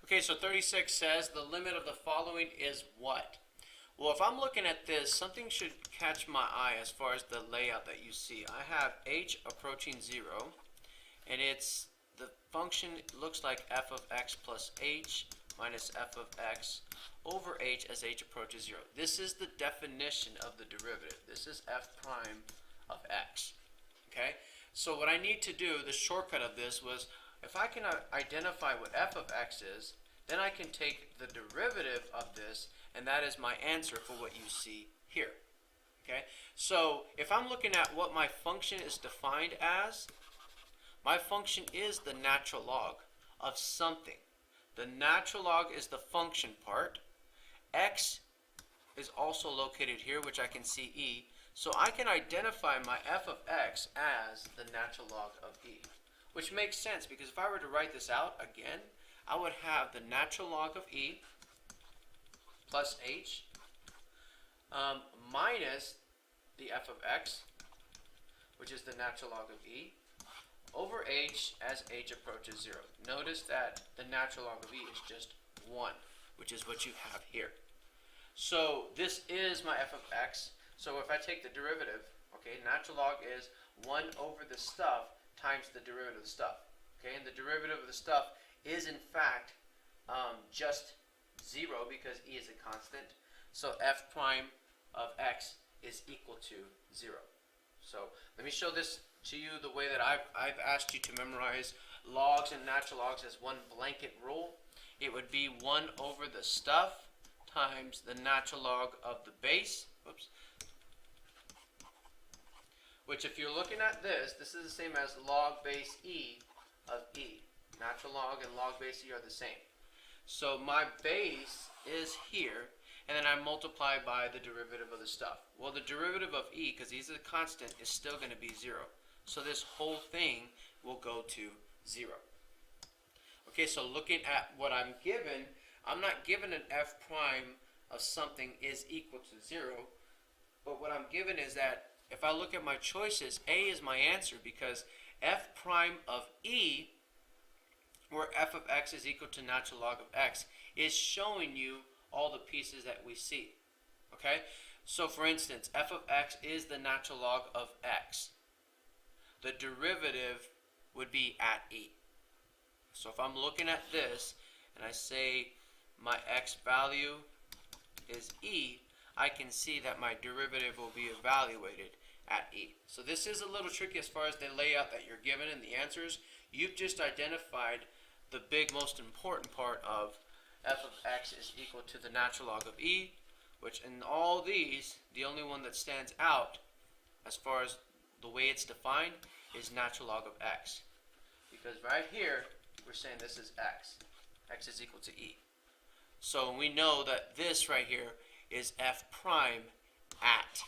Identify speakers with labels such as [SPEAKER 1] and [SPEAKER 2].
[SPEAKER 1] Okay, so 36 says the limit of the following is what? Well, if I'm looking at this, something should catch my eye as far as the layout that you see. I have h approaching 0, and it's the function looks like f of x plus h minus f of x over h as h approaches 0. This is the definition of the derivative. This is f prime of x. Okay? So what I need to do, the shortcut of this was, if I can identify what f of x is, then I can take the derivative of this, and that is my answer for what you see here. Okay? So if I'm looking at what my function is defined as, my function is the natural log of something. The natural log is the function part. X is also located here, which I can see e. So I can identify my f of x as the natural log of e, which makes sense because if I were to write this out again, I would have the natural log of e plus h minus the f of x, which is the natural log of e, over h as h approaches 0. Notice that the natural log of e is just 1, which is what you have here. So this is my f of x. So if I take the derivative, okay, natural log is 1 over the stuff times the derivative of the stuff. Okay, and the derivative of the stuff is in fact just 0 because e is a constant. So f prime of x is equal to 0. So let me show this to you the way that I've asked you to memorize logs and natural logs as one blanket rule. It would be 1 over the stuff times the natural log of the base. Whoops. Which, if you're looking at this, this is the same as log base e of e. Natural log and log base e are the same. So my base is here, and then I multiply by the derivative of the stuff. Well, the derivative of e, because e is a constant, is still going to be 0. So this whole thing will go to 0. Okay, so looking at what I'm given, I'm not given an f prime of something is equal to 0, but what I'm given is that if I look at my choices, A is my answer because f prime of e, where f of x is equal to natural log of x, is showing you all the pieces that we see. Okay? So for instance, f of x is the natural log of x. The derivative would be at e. So if I'm looking at this and I say my x value is e, I can see that my derivative will be evaluated at e. So this is a little tricky as far as the layout that you're given in the answers. You've just identified the big, most important part of f of x is equal to the natural log of e, which in all these, the only one that stands out as far as the way it's defined is natural log of x. Because right here, we're saying this is x. X is equal to e. So we know that this right here is f prime at